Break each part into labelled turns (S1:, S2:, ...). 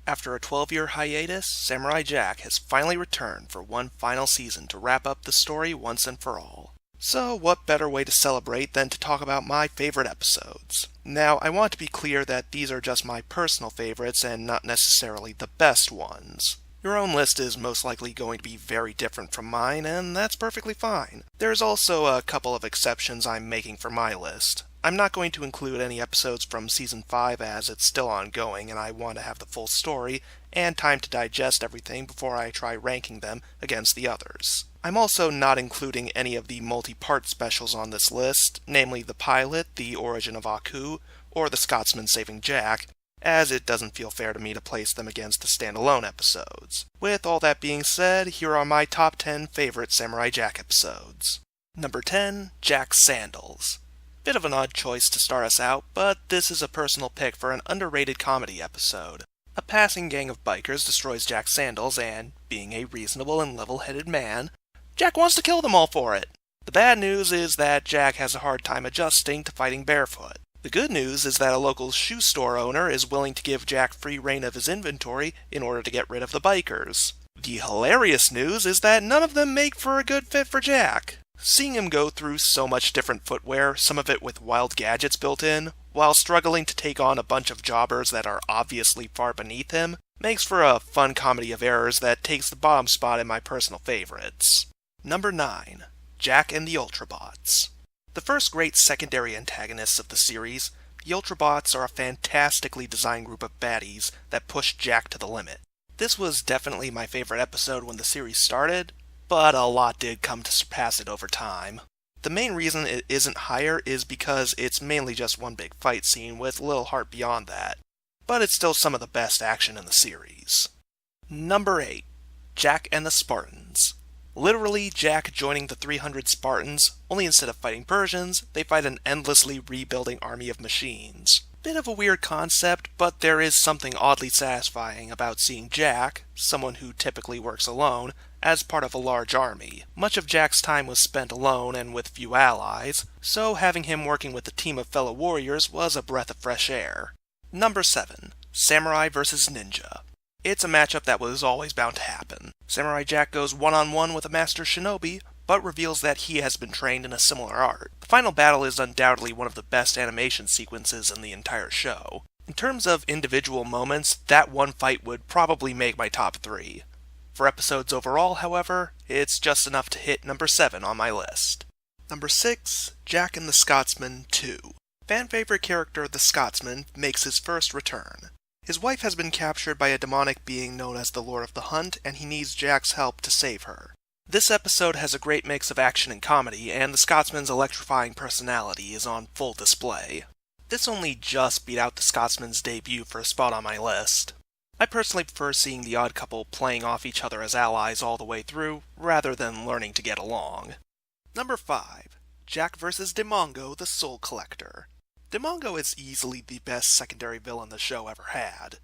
S1: After a 12-year hiatus, Samurai Jack has finally returned for one final season to wrap up the story once and for all. So what better way to celebrate than to talk about my favorite episodes? Now, I want to be clear that these are just my personal favorites and not necessarily the best ones. Your own list is most likely going to be very different from mine, and that's perfectly fine. There's also a couple of exceptions I'm making for my list. I'm not going to include any episodes from Season 5 as it's still ongoing and I want to have the full story and time to digest everything before I try ranking them against the others. I'm also not including any of the multi-part specials on this list, namely the pilot, the origin of Aku, or the Scotsman saving Jack, as it doesn't feel fair to me to place them against the standalone episodes. With all that being said, here are my top 10 favorite Samurai Jack episodes. Number 10, Jack's Sandals. Bit of an odd choice to start us out, but this is a personal pick for an underrated comedy episode. A passing gang of bikers destroys Jack's sandals and, being a reasonable and level-headed man, Jack wants to kill them all for it. The bad news is that Jack has a hard time adjusting to fighting barefoot. The good news is that a local shoe store owner is willing to give Jack free reign of his inventory in order to get rid of the bikers. The hilarious news is that none of them make for a good fit for Jack. Seeing him go through so much different footwear, some of it with wild gadgets built in, while struggling to take on a bunch of jobbers that are obviously far beneath him, makes for a fun comedy of errors that takes the bottom spot in my personal favorites. Number 9. Jack and the Ultrabots. The first great secondary antagonists of the series, the Ultrabots are a fantastically designed group of baddies that push Jack to the limit. This was definitely my favorite episode when the series started, but a lot did come to surpass it over time. The main reason it isn't higher is because it's mainly just one big fight scene with little heart beyond that, but it's still some of the best action in the series. Number 8. Jack and the Spartans. Literally Jack joining the 300 Spartans, only instead of fighting Persians, they fight an endlessly rebuilding army of machines. Bit of a weird concept, but there is something oddly satisfying about seeing Jack, someone who typically works alone, as part of a large army. Much of Jack's time was spent alone and with few allies, so having him working with a team of fellow warriors was a breath of fresh air. Number 7. Samurai vs. Ninja. It's a matchup that was always bound to happen. Samurai Jack goes one-on-one with a master shinobi, but reveals that he has been trained in a similar art. The final battle is undoubtedly one of the best animation sequences in the entire show. In terms of individual moments, that one fight would probably make my top 3. For episodes overall, however, it's just enough to hit number 7 on my list. Number 6, Jack and the Scotsman 2. Fan favorite character the Scotsman makes his first return. His wife has been captured by a demonic being known as the Lord of the Hunt, and he needs Jack's help to save her. This episode has a great mix of action and comedy, and the Scotsman's electrifying personality is on full display. This only just beat out the Scotsman's debut for a spot on my list. I personally prefer seeing the odd couple playing off each other as allies all the way through, rather than learning to get along. Number 5. Jack vs. Demongo, the Soul Collector. Demongo is easily the best secondary villain the show ever had.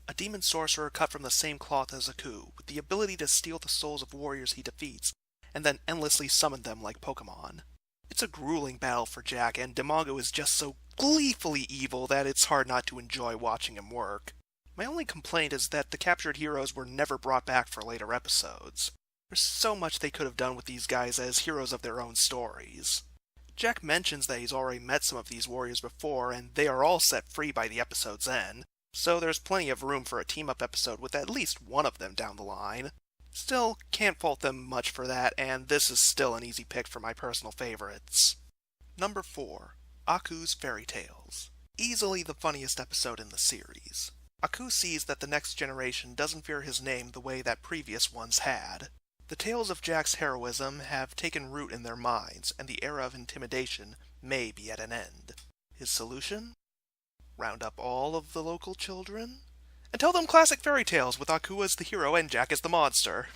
S1: A demon sorcerer cut from the same cloth as Aku, with the ability to steal the souls of warriors he defeats, and then endlessly summon them like Pokemon. It's a grueling battle for Jack, and Demongo is just so gleefully evil that it's hard not to enjoy watching him work. My only complaint is that the captured heroes were never brought back for later episodes. There's so much they could have done with these guys as heroes of their own stories. Jack mentions that he's already met some of these warriors before, and they are all set free by the episode's end, so there's plenty of room for a team-up episode with at least one of them down the line. Still, can't fault them much for that, and this is still an easy pick for my personal favorites. Number 4. Aku's Fairy Tales. Easily the funniest episode in the series. Aku sees that the next generation doesn't fear his name the way that previous ones had. The tales of Jack's heroism have taken root in their minds, and the era of intimidation may be at an end. His solution? Round up all of the local children? And tell them classic fairy tales with Aku as the hero and Jack as the monster.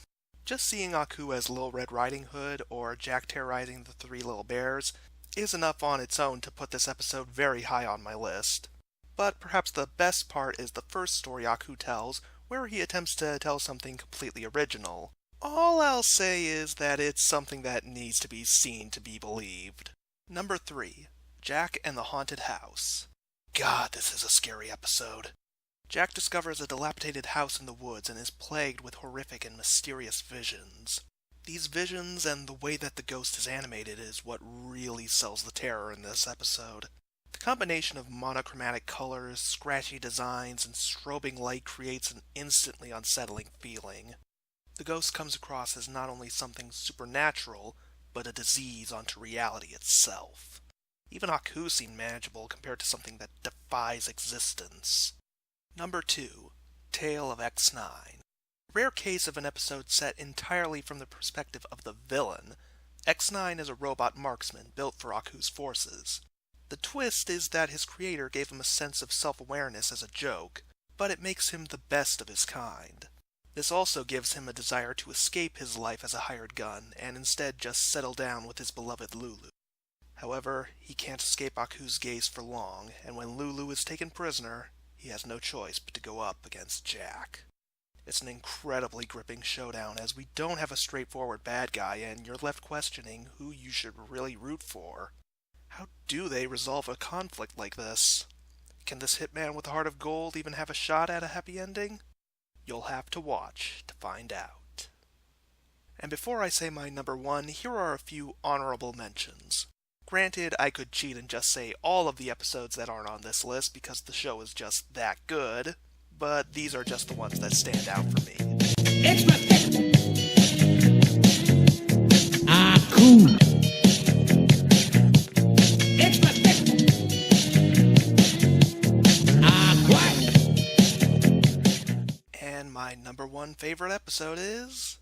S1: Just seeing Aku as Little Red Riding Hood, or Jack terrorizing the Three Little Bears, is enough on its own to put this episode very high on my list. But perhaps the best part is the first story Aku tells, where he attempts to tell something completely original. All I'll say is that it's something that needs to be seen to be believed. Number 3. Jack and the Haunted House. God, this is a scary episode. Jack discovers a dilapidated house in the woods and is plagued with horrific and mysterious visions. These visions and the way that the ghost is animated is what really sells the terror in this episode. The combination of monochromatic colors, scratchy designs, and strobing light creates an instantly unsettling feeling. The ghost comes across as not only something supernatural, but a disease onto reality itself. Even Aku seemed manageable compared to something that defies existence. Number 2. Tale of X9. Rare case of an episode set entirely from the perspective of the villain, X9 is a robot marksman built for Aku's forces. The twist is that his creator gave him a sense of self-awareness as a joke, but it makes him the best of his kind. This also gives him a desire to escape his life as a hired gun and instead just settle down with his beloved Lulu. However, he can't escape Aku's gaze for long, and when Lulu is taken prisoner, he has no choice but to go up against Jack. It's an incredibly gripping showdown as we don't have a straightforward bad guy and you're left questioning who you should really root for. How do they resolve a conflict like this? Can this hitman with a heart of gold even have a shot at a happy ending? You'll have to watch to find out. And before I say my number 1, here are a few honorable mentions. Granted, I could cheat and just say all of the episodes that aren't on this list because the show is just that good, but these are just the ones that stand out for me.
S2: It's perfect. Cool. It's perfect. Quiet.
S1: And my number 1 favorite episode is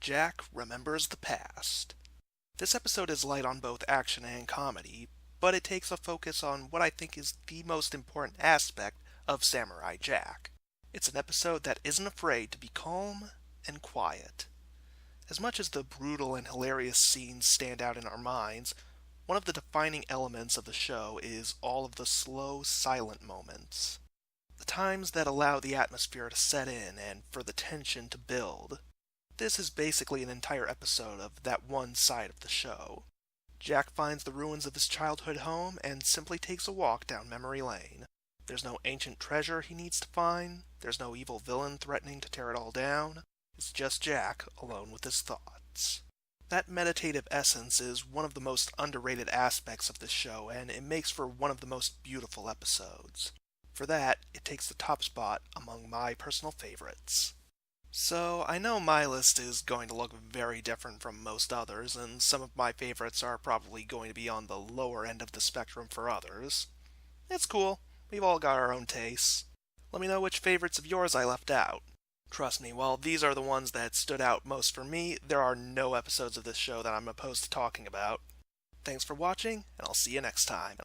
S1: Jack Remembers the Past. This episode is light on both action and comedy, but it takes a focus on what I think is the most important aspect of Samurai Jack. It's an episode that isn't afraid to be calm and quiet. As much as the brutal and hilarious scenes stand out in our minds, one of the defining elements of the show is all of the slow, silent moments. The times that allow the atmosphere to set in and for the tension to build. This is basically an entire episode of that one side of the show. Jack finds the ruins of his childhood home and simply takes a walk down memory lane. There's no ancient treasure he needs to find, there's no evil villain threatening to tear it all down. It's just Jack alone with his thoughts. That meditative essence is one of the most underrated aspects of this show, and it makes for one of the most beautiful episodes. For that, it takes the top spot among my personal favorites. So, I know my list is going to look very different from most others, and some of my favorites are probably going to be on the lower end of the spectrum for others. It's cool, we've all got our own tastes. Let me know which favorites of yours I left out. Trust me, while these are the ones that stood out most for me, there are no episodes of this show that I'm opposed to talking about. Thanks for watching, and I'll see you next time.